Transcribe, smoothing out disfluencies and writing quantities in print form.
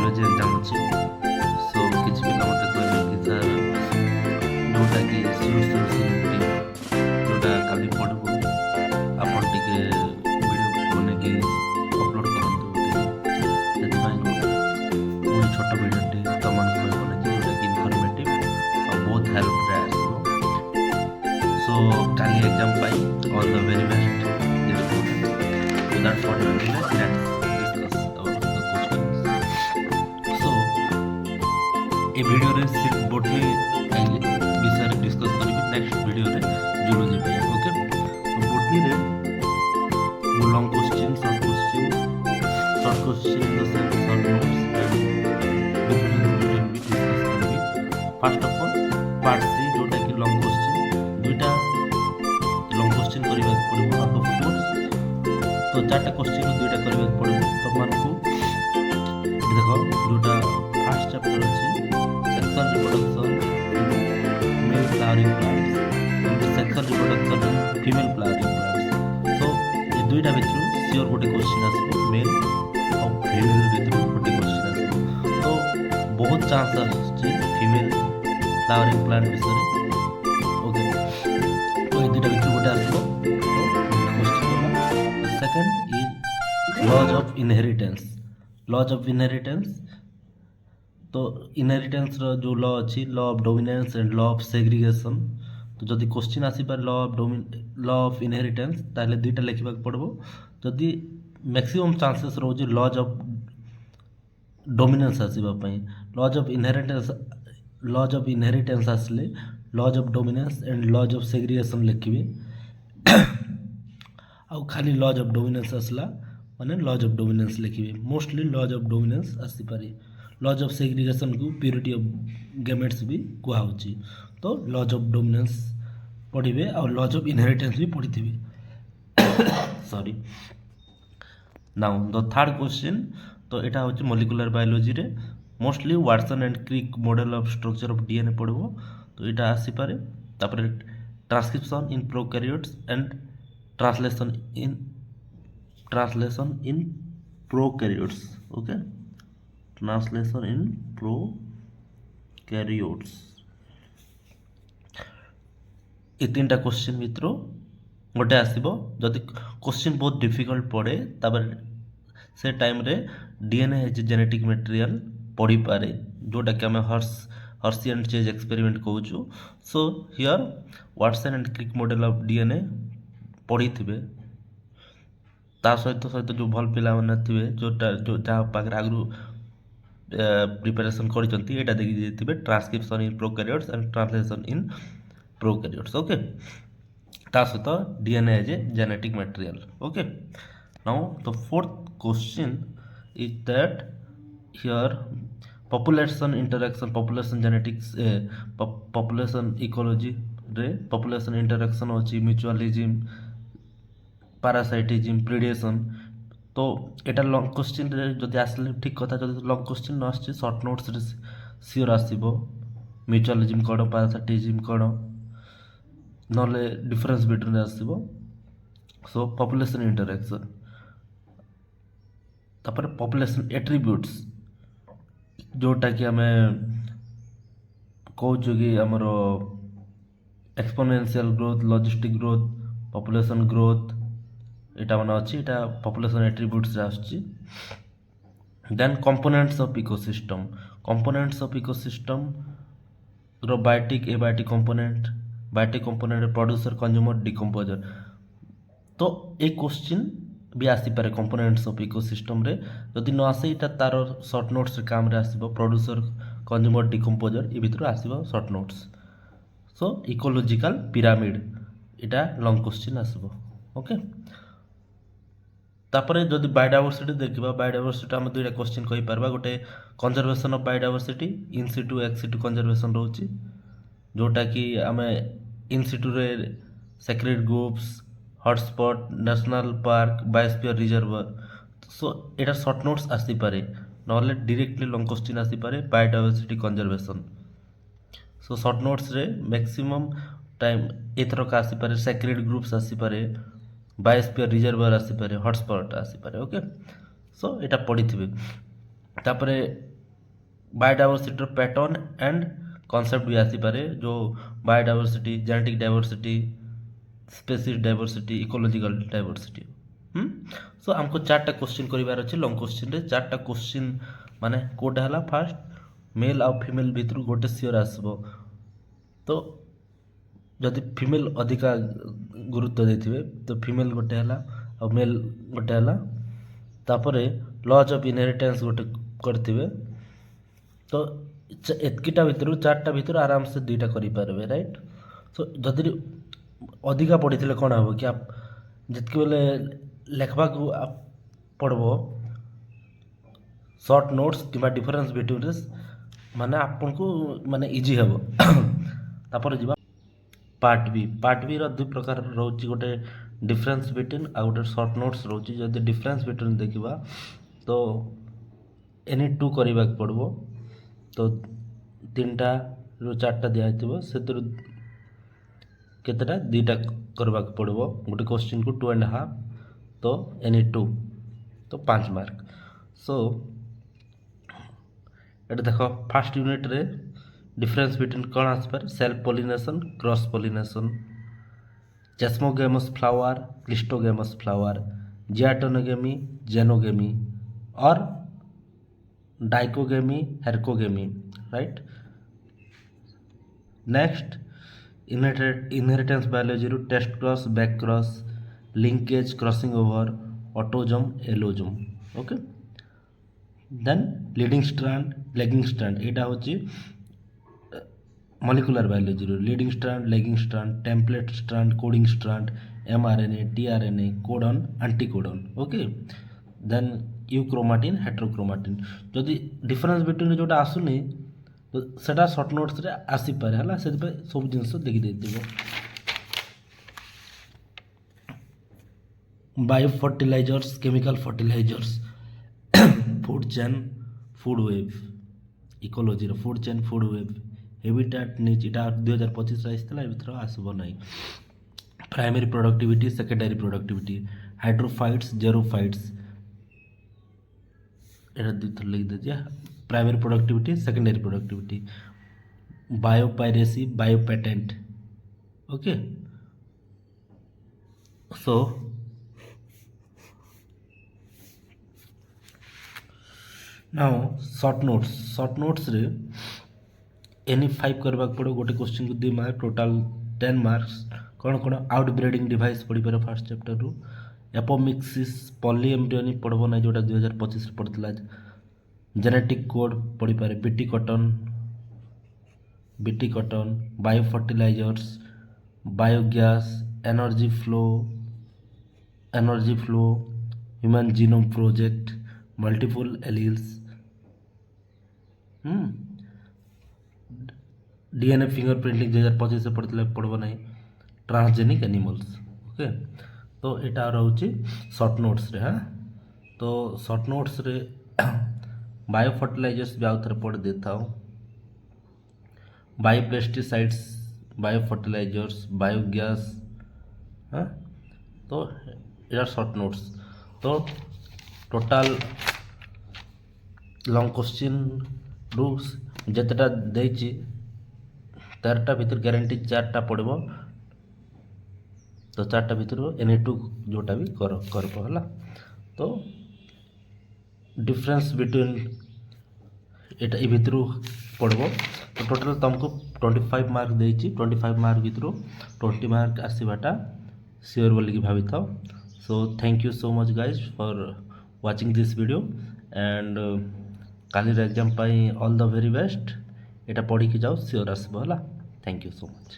Biology exam अच्छी सो किसी पिला मत कहले कि सर जोटा कि सिलेक्टिव जोटा काली पढ़बू आपन टिके वीडियो बने कि अपलोड करंतु सेतिपाई मुई छोट वीडियोटी तमन को बने कि जोटा कि इन्फॉर्मेटिव और बहुत हेल्प रे आसो सो काली एग्जाम पाई all the very best without further ado let's discuss about the questions so ए वीडियो रे सिर्फ बोटनी विषय डिस्कस करी नेक्स्ट वीडियो रे जूलॉजी पे ओके तो बोटनी रे long question short question in the sense short notes and difference between भी डिस्कस करी फर्स्ट ऑफ ऑल पार्ट 3 जोटा कि लॉन्ग क्वेश्चन दुईटा लॉन्ग क्वेश्चन करिबा पड़िबो आउट ऑफ 4 तो चार्टा क्वेश्चन दुईटा करबा पड़िबो तो मानकू देखो जोटा फर्स्ट चैप्टर अछि sexual reproduction male flowering plants sexual reproduction female flowering plants तो ये दुईटा भितर सियोर गोटे क्वेश्चन आसबो मेल और फीमेल भितर गोटे क्वेश्चन आसबो तो बहुत चांस अछि फीमेल फ्लावरिंग प्लांट विषय ओके तो ये दुईटा भितर गोटे आसबो second is laws of inheritance तो इनहेरिटेंस रो जो लॉ अछि law of dominance and law of segregation तो जदि क्वेश्चन आसी पर लॉ ऑफ इनहेरिटेंस ताले दुईटा लिखबा पड़बो जदि मैक्सिमम चांसेस रो जे लॉज ऑफ डोमिनेंस आसीबा पई लॉज ऑफ इनहेरिटेंस आसले laws of dominance and laws of segregation लिखिबे आउ खाली लॉज ऑफ डोमिनेंस आसला माने लॉज ऑफ डोमिनेंस लिखिबे मोस्टली लॉज ऑफ डोमिनेंस आसी पारे लॉज ऑफ सेग्रीगेशन को प्योरिटी ऑफ गैमेट्स भी कुआ होची तो लॉज ऑफ डोमिनेंस पढ़िबे और लॉज ऑफ इनहेरिटेंस भी पढ़िथिबे sorry now the third question तो एटा होची मॉलिक्यूलर बायोलॉजी रे mostly Watson and Crick model of structure of DNA पढ़बो तो एटा आसी पारे तापर transcription in prokaryotes and translation in prokaryotes okay translation in prokaryotes ए तीनटा क्वेश्चन मित्रों गोटे आसीबो जदि क्वेश्चन बहुत डिफिकल्ट पड़े तब से टाइम रे डीएनए इज जेनेटिक मटेरियल पढ़ी पारे जोटा कि हमें हर्सी एंड चेज एक्सपेरिमेंट कहूछु so here Watson and Crick model of DNA पढ़ी थे ता सहित सहित जो भल पिला माने थे जो जहाँ पाखे आगु प्रिपरेशन करिसंती एटा देखि जेतिबे transcription in prokaryotes and translation in prokaryotes okay ता सहित DNA as a genetic material okay now the fourth question is that here population interaction population genetics population ecology रे पॉपुलेशन इंटरेक्शन अछि म्यूचुअलिज्म पैरासाइटिज्म प्रिडेशन तो एटा long question रे जदि आसले ठीक कथा जदि लॉन्ग क्वेश्चन न आछि शॉर्ट नोट्स रे सियोर आसीबो म्यूचुअलिज्म कोड पैरासाइटिज्म कोड नले डिफरेंस बिटवीन आसीबो सो पॉपुलेशन इंटरेक्शन तापर पॉपुलेशन एट्रिब्यूट्स जोटा कि हमें कहूँ कि हमरो exponential growth logistic growth population growth एटा माने अछि एटा पॉपुलेशन एट्रिब्यूट्स रे आछि देन कंपोनेंट्स ऑफ इकोसिस्टम रो बायोटिक एबायोटिक कंपोनेंट रे प्रोड्यूसर कंज्यूमर डिकम्पोजर तो ए क्वेश्चन भी आसी पारे कंपोनेंट्स ऑफ इकोसिस्टम रे जदि न आसे एटा तार शॉर्ट नोट्स रे काम रे आसीबो प्रोड्यूसर कंज्यूमर डिकम्पोजर ए भितर आसीबो short notes so ecological pyramid इटा लॉन्ग क्वेश्चन आसबो ओके तापरे जदि बायोडायवर्सिटी देखिबा बायोडायवर्सिटी हम दुईटा क्वेश्चन कहि परबा गोटे conservation of biodiversity in situ ex situ conservation रहउची जोटा कि हमें इन सिटू रे sacred groups hotspot national park biosphere reserve so एटा शॉर्ट नोट्स आसी पारे नले डायरेक्टली लॉन्ग क्वेश्चन आसी पारे biodiversity conservation so short notes रे मैक्सिमम टाइम एथरक आसी पारे सेक्रेड ग्रुप्स आसी पारे बायोस्फीयर रिजर्वर आसी पारे हॉटस्पॉट आसी पारे ओके सो एटा पढ़ी थिबे तापरे बायोडायवर्सिटी पैटर्न एंड कॉन्सेप्ट भी आसीपे जो biodiversity genetic diversity species diversity ecological diversity so आमको 4टा क्वेश्चन करार अच्छे लंग क्वेश्चन रे 4टा क्वेश्चन माने कोटा है फास्ट मेल आउ फीमेल भितर गोटे सियोर आसब तो जदि फीमेल अधिका गुरुत्व देथिबे तो फीमेल गोटे है और मेल गोटे है तापर लॉज ऑफ इनहेरिटेंस गोटे करथिबे तो एतकीटा भितर 4टा भितर आराम से 2टा करि पारबे राइट सो जदि अधिका पढ़ी कौन हम कि आप जितके बेले लेखबा को आप पढ़ब सर्ट नोट्स कि डिफरेंस बिटवीन माने आपन को माने इजी हम तापर जीवा पार्ट बी रो 2 प्रकार रोची गोटे डिफरेंस बिटवीन आ गोटे सर्ट नोट्स रोची जदि डिफरेंस बिटवीन देखिबा तो एनी 2 करबा पड़बो तो 3टा रो 4टा दिया हितबो सेतिर केतेटा 2टा करबा पड़बो गोटे क्वेश्चन को 2.5 तो एनी 2 तो 5 मार्क सो एटा देखो फर्स्ट यूनिट रे डिफरेंस बिटवीन कौन आसपार self pollination cross pollination chasmogamous flower cleistogamous flower geitonogamy xenogamy और dichogamy herkogamy right next inheritance biology रू test cross back cross linkage crossing over autosome allosome okay then leading strand lagging strand एटा होची molecular biology रू leading strand lagging strand template strand coding strand mRNA tRNA codon anticodon okay then euchromatin heterochromatin जदि difference between जोटा आसुनी तो सेटा short notes रे आसी पारे हला से सब जिंस देखि देथिबो bio fertilizers chemical fertilizers food chain food web ecology रो food chain food web habitat niche इटा 2025 रे आइतला एबिथर आसबो नै primary productivity secondary productivity hydrophytes xerophytes एटा दिथर लिख दे दिया primary productivity secondary productivity biopiracy bio patent okay so now short notes रे एनी 5 करबा पड़ो गोटे क्वेश्चन को 2 मार्क टोटल 10 मार्क्स कौन कौन आउट ब्रीडिंग डिवाइस पढ़ी पारे फर्स्ट चैप्टर रू एपोमिक्सिस पॉली एम्ब्रियोनी पढ़बो ना जोटा 2025 रे पढ़तला जेनेटिक कोड पढ़ी पारे BT cotton bio fertilisers biogas energy flow human genome project multiple alleles DNA fingerprinting 2025 से पढ़बो ना ट्रांसजेनिक एनिमल्स ओके तो एटा रोचे शॉर्ट नोट्स रे हाँ तो शॉर्ट नोट्स रे बायो फर्टिलाइजर्स भी आउ थे पढ़ देता हूँ bio pesticides bio fertilisers biogas हाँ तो यार शॉर्ट नोट्स तो टोटाल लॉन्ग क्वेश्चन रू जितेटा देछि 13टा भितर गारंटी 4टा पड़ो तो 4टा भितर एनी 2 जोटा भी करब है तो डिफरेंस बिटवीन एटा ए भितर पड़ो तो टोटल तुमको 25 मार्क देछि 25 मार्क भितर 20 मार्क आसवाटा सियोर बोलिकी भावी था so thank you so much guys for watching this video and Kali exam पाई ऑल द वेरी बेस्ट एटा पढ़ी की जाओ सियोर आसबो हला थैंक यू सो मच।